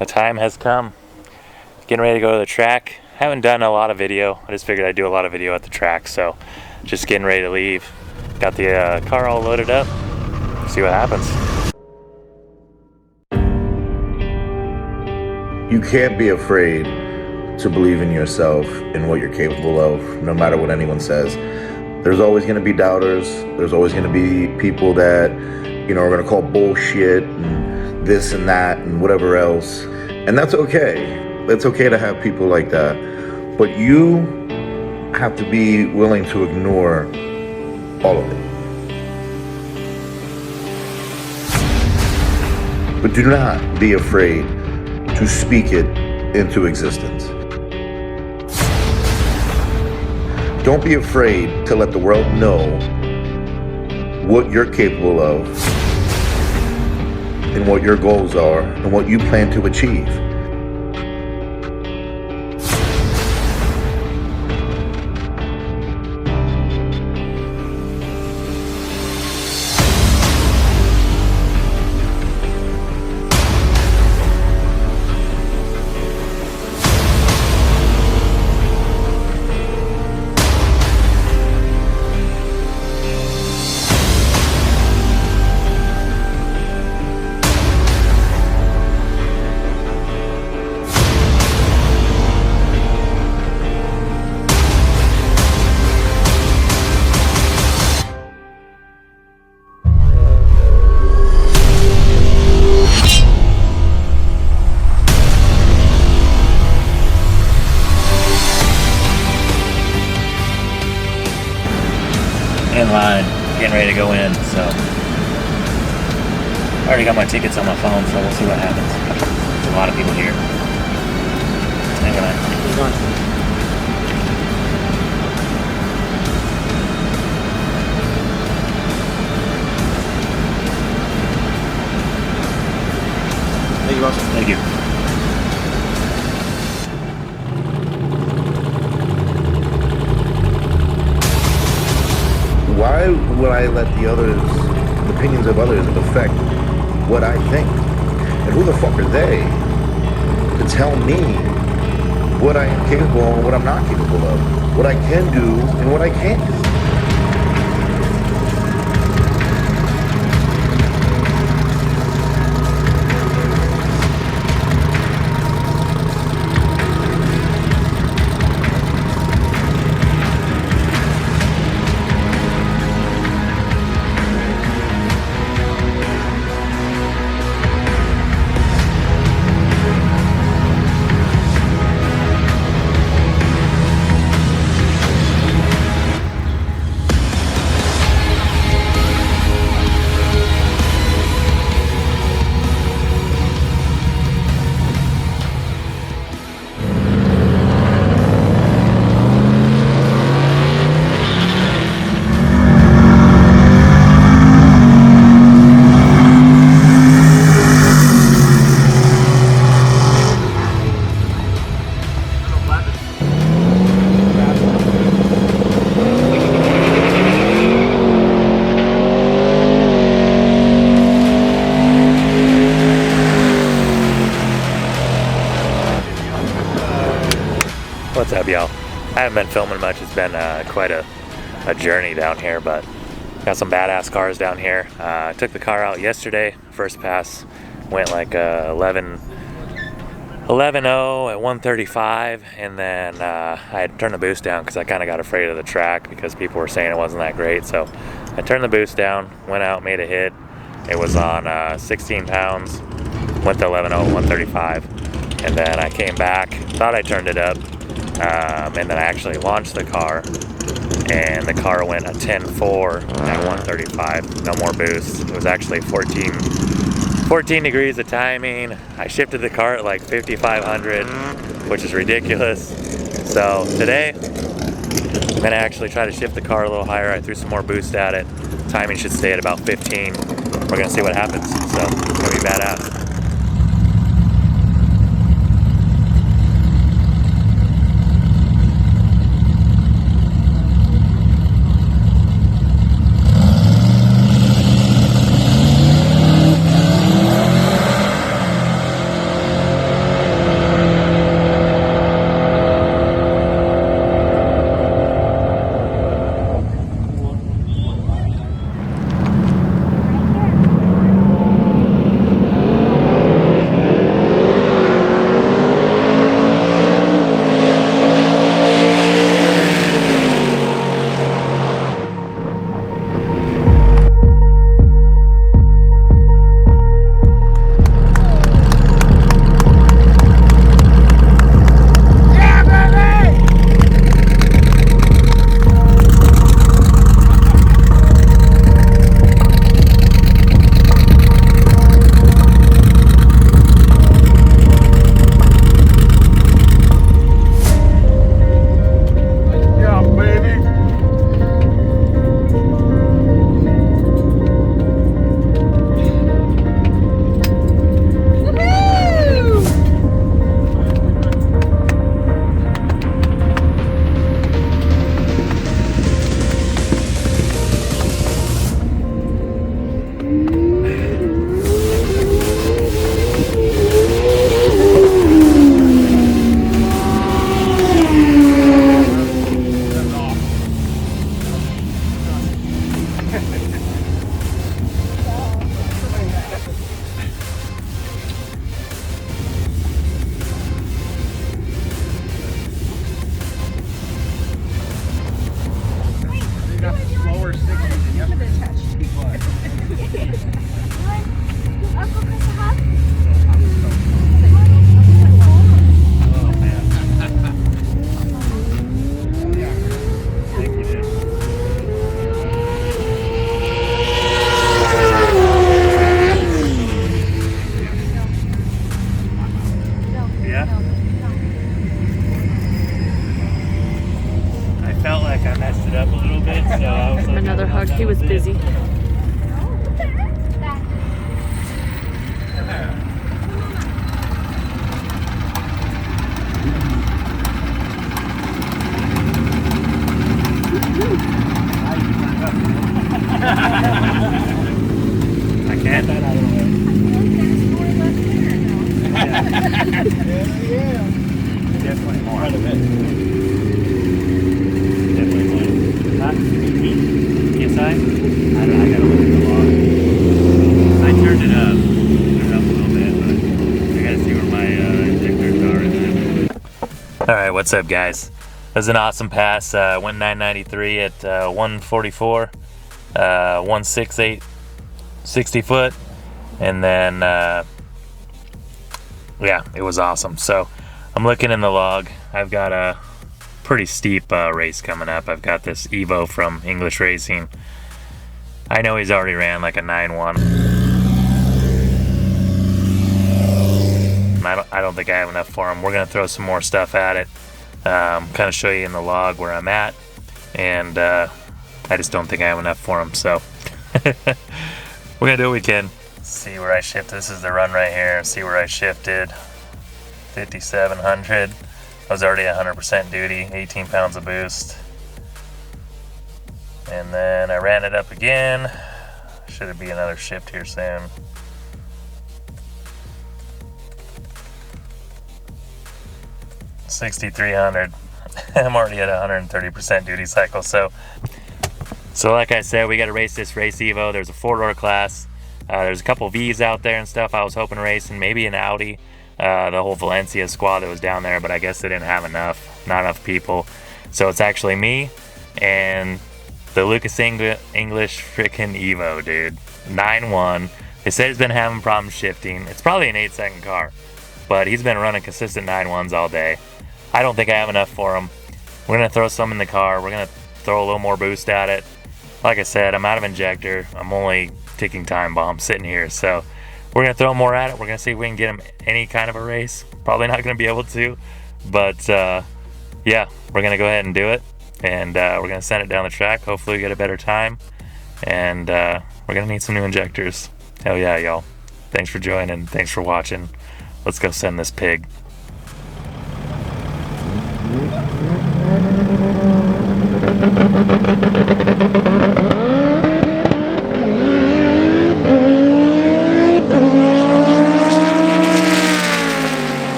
The time has come. Getting ready to go to the track. Haven't done a lot of video. I just figured I'd do a lot of video at the track, so just getting ready to leave. Got the car all loaded up. See what happens. You can't be afraid to believe in yourself and what you're capable of, no matter what anyone says. There's always going to be doubters. There's always going to be people that, are going to call bullshit and this and that and whatever else. And that's okay. It's okay to have people like that. But you have to be willing to ignore all of it. But do not be afraid to speak it into existence. Don't be afraid to let the world know what you're capable of and what your goals are and what you plan to achieve. In line, getting ready to go in, so I already got my tickets on my phone, so we'll see what happens. There's a lot of people here. Hang on. Thank you, boss. Thank you. Why would I let the opinions of others affect what I think? And who the fuck are they to tell me what I am capable of and what I'm not capable of? What I can do and what I can't do? What's up, y'all? I haven't been filming much. It's been quite a journey down here, but got some badass cars down here. I took the car out yesterday. First pass went like 11.0 at 135, and then I had turned the boost down because I kind of got afraid of the track because people were saying it wasn't that great. So I turned the boost down, went out, made a hit. It was on 16 pounds, went to 11.0 at 135, and then I came back, thought I turned it up. And then I actually launched the car, and the car went a 10.4 at 135, no more boost. It was actually 14 degrees of timing. I shifted the car at like 5,500, which is ridiculous. So today, I'm gonna actually try to shift the car a little higher. I threw some more boost at it. Timing should stay at about 15. We're gonna see what happens. So it's gonna be badass. Yeah? I felt like I messed it up a little bit, so I was like, Another hug. He was busy. I can't. Definitely more. Quite a bit. Definitely more. Huh? Yes, I gotta look at the log. I turned it up. Turned it up a little bit, but I gotta see where my injectors are. Alright, what's up, guys? It was an awesome pass. Went 993 at 144, 168, 60 foot, and then yeah, it was awesome. So I'm looking in the log. I've got a pretty steep race coming up. I've got this Evo from English Racing. I know he's already ran like a 9-1. I don't think I have enough for him. We're gonna throw some more stuff at it. Kind of show you in the log where I'm at, and I just don't think I have enough for him. So we're gonna do what we can. See where I shift. This is the run right here. See where I shifted. 5,700. I was already 100% duty. 18 pounds of boost. And then I ran it up again. Should be another shift here soon. $6,300. I'm already at 130% duty cycle. So like I said, we got to race this race Evo. There's a 4-door class. There's a couple V's out there and stuff I was hoping to race, and maybe an Audi. The whole Valencia squad that was down there, but I guess they didn't have enough, not enough people. So it's actually me and the Lucas English freaking Evo, dude. 9-1. They said he's been having problems shifting. It's probably an 8-second car, but he's been running consistent 9-1s all day. I don't think I have enough for him. We're gonna throw some in the car. We're gonna throw a little more boost at it. Like I said, I'm out of injector. I'm only ticking time bomb sitting here, so we're gonna throw more at it. We're gonna see if we can get him any kind of a race. Probably not gonna be able to, but yeah, we're gonna go ahead and do it, and we're gonna send it down the track. Hopefully we get a better time, and we're gonna need some new injectors. Hell yeah, y'all. Thanks for joining. Thanks for watching. Let's go send this pig.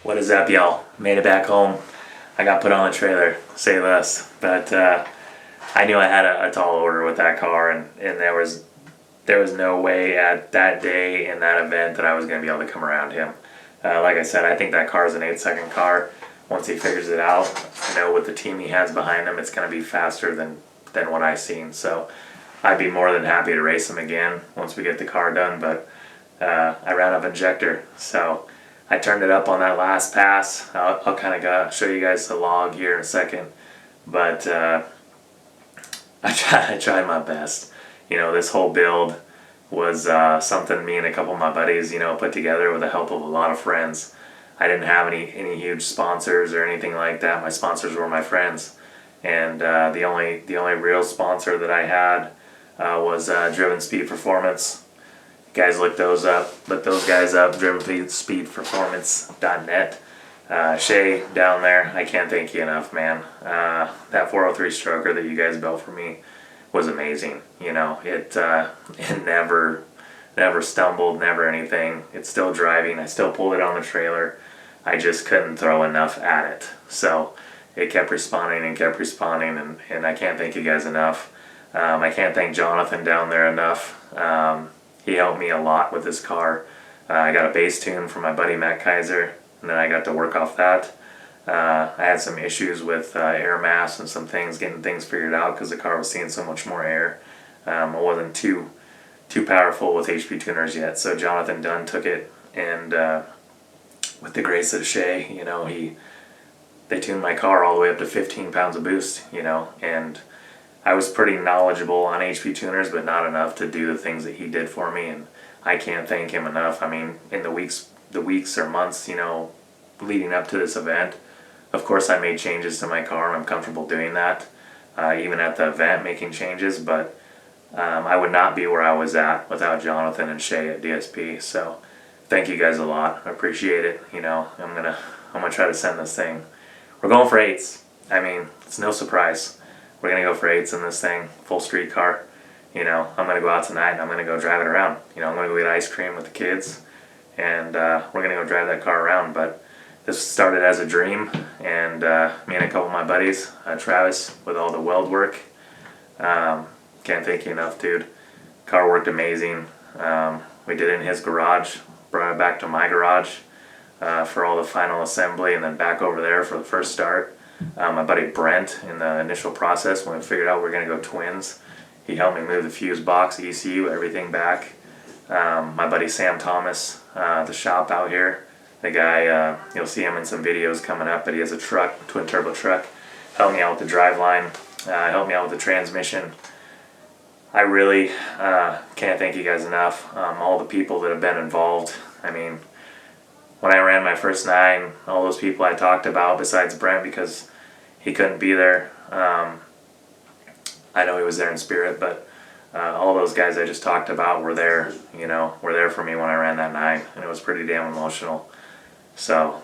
What is up, y'all? Made it back home. I got put on the trailer, say less. But I knew I had a tall order with that car, and there was no way at that day in that event that I was going to be able to come around him. Like I said, I think that car is an 8-second car. Once he figures it out, I know with the team he has behind him, it's going to be faster than what I've seen. So I'd be more than happy to race him again once we get the car done. But I ran up injector, so I turned it up on that last pass. I'll kind of show you guys the log here in a second, but I tried my best. You know, this whole build was something me and a couple of my buddies, put together with the help of a lot of friends. I didn't have any huge sponsors or anything like that. My sponsors were my friends, and the only real sponsor that I had was Driven Speed Performance. You guys look those up. Look those guys up. DrivenSpeedPerformance.net. Shay down there, I can't thank you enough, man. That 403 stroker that you guys built for me was amazing. You know, it never stumbled, never anything. It's still driving. I still pulled it on the trailer. I just couldn't throw enough at it. So it kept responding, and I can't thank you guys enough. I can't thank Jonathan down there enough. He helped me a lot with this car. I got a bass tune from my buddy Matt Kaiser, and then I got to work off that. I had some issues with air mass and some things, getting things figured out because the car was seeing so much more air. I wasn't too powerful with HP tuners yet, so Jonathan Dunn took it, and with the grace of Shay, you know, they tuned my car all the way up to 15 pounds of boost, you know, and I was pretty knowledgeable on HP tuners, but not enough to do the things that he did for me, and I can't thank him enough. I mean, in the weeks or months, you know, leading up to this event, of course I made changes to my car, and I'm comfortable doing that, even at the event making changes, but I would not be where I was at without Jonathan and Shay at DSP. So thank you guys a lot. I appreciate it. You know, I'm gonna try to send this thing. We're going for 8s. I mean, it's no surprise. We're gonna go for 8s in this thing, full street car. You know, I'm gonna go out tonight and I'm gonna go drive it around. You know, I'm gonna go get ice cream with the kids, and we're gonna go drive that car around. But this started as a dream, and me and a couple of my buddies, Travis, with all the weld work. Can't thank you enough, dude. Car worked amazing. We did it in his garage, brought it back to my garage for all the final assembly, and then back over there for the first start. My buddy Brent, in the initial process, when we figured out we were going to go twins, he helped me move the fuse box, ECU, everything back. My buddy Sam Thomas, the shop out here, the guy, you'll see him in some videos coming up, but he has a truck, twin turbo truck, helped me out with the driveline, helped me out with the transmission. I really can't thank you guys enough. All the people that have been involved. I mean, when I ran my first 9, all those people I talked about, besides Brent because he couldn't be there. I know he was there in spirit, but all those guys I just talked about were there. You know, were there for me when I ran that 9, and it was pretty damn emotional. So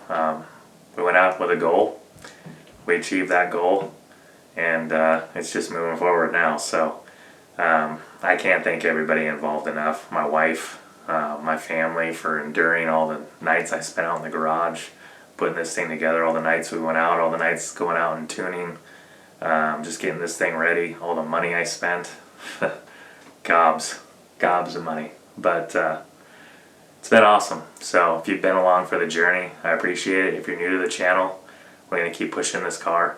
we went out with a goal. We achieved that goal, and it's just moving forward now. So. I can't thank everybody involved enough. My wife, my family, for enduring all the nights I spent out in the garage, putting this thing together, all the nights we went out, all the nights going out and tuning, just getting this thing ready, all the money I spent, gobs of money. But it's been awesome. So if you've been along for the journey, I appreciate it. If you're new to the channel, we're going to keep pushing this car,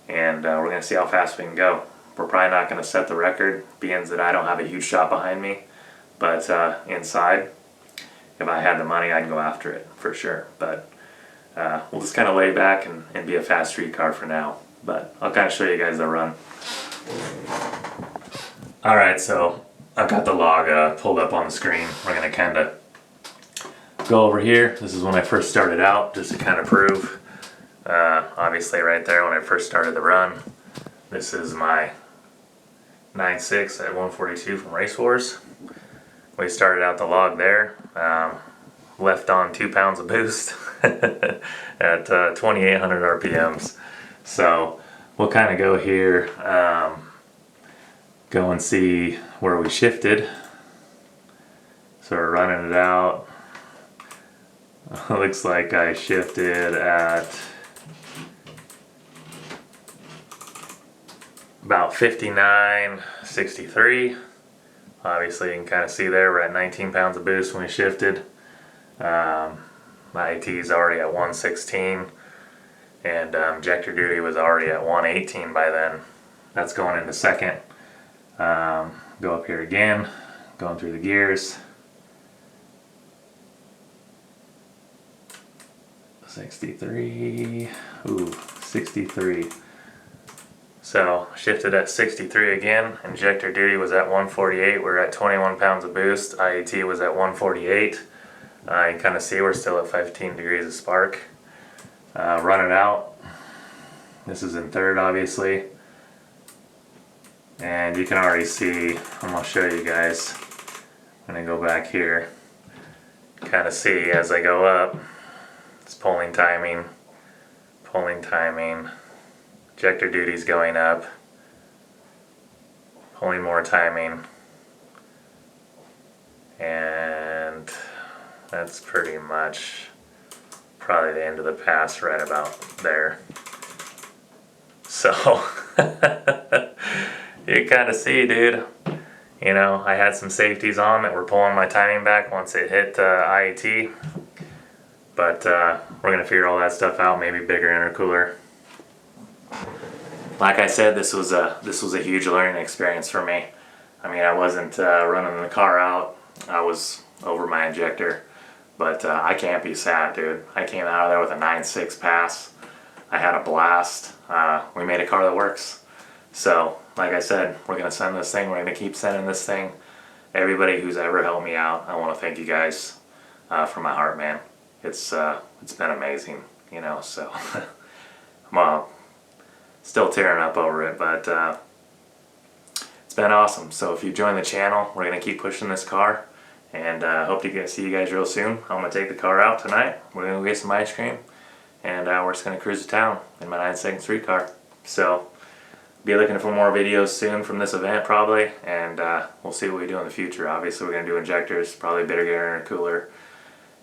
and we're going to see how fast we can go. We're probably not going to set the record, being that I don't have a huge shop behind me. But inside, if I had the money, I'd go after it for sure. But we'll just kind of lay back and be a fast street car for now. But I'll kind of show you guys the run. Alright, so I've got the log pulled up on the screen. We're going to kind of go over here. This is when I first started out, just to kind of prove. Obviously right there when I first started the run. This is my 9.6 at 142 from Race Wars. We started out the log there, left on 2 pounds of boost at 2,800 RPMs. So we'll kind of go here, go and see where we shifted. So we're running it out. Looks like I shifted at about 59.63. Obviously you can kind of see there we're at 19 pounds of boost when we shifted. My AT is already at 116, and injector duty was already at 118 by then. That's going into second. Go up here again, going through the gears. 63, ooh, 63. So shifted at 63 again. Injector duty was at 148. We're at 21 pounds of boost. IAT was at 148. You can kind of see we're still at 15 degrees of spark. Run it out. This is in third, obviously. And you can already see, I'm going to show you guys. I'm going to go back here. Kind of see as I go up, it's pulling timing, ejector duty's going up, pulling more timing, and that's pretty much probably the end of the pass right about there. So you kind of see, dude. You know, I had some safeties on that were pulling my timing back once it hit IET. But we're going to figure all that stuff out, maybe bigger intercooler. Like I said, this was a huge learning experience for me. I mean, I wasn't running the car out. I was over my injector. But I can't be sad, dude. I came out of there with a 9.6 pass. I had a blast. We made a car that works. So, like I said, we're going to send this thing. We're going to keep sending this thing. Everybody who's ever helped me out, I want to thank you guys from my heart, man. It's been amazing, you know, so I'm still tearing up over it, but it's been awesome. So if you join the channel, we're going to keep pushing this car, and hope to see you guys real soon. I'm going to take the car out tonight. We're going to go get some ice cream, and we're just going to cruise to town in my 9-second street car. So be looking for more videos soon from this event probably, and we'll see what we do in the future. Obviously we're going to do injectors, probably bigger intercooler,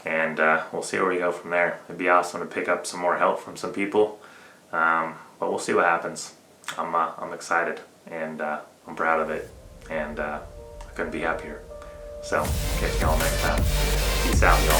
and we'll see where we go from there. It'd be awesome to pick up some more help from some people, but we'll see what happens. I'm excited, and I'm proud of it, and I couldn't be happier. So catch y'all next time. Peace out, y'all.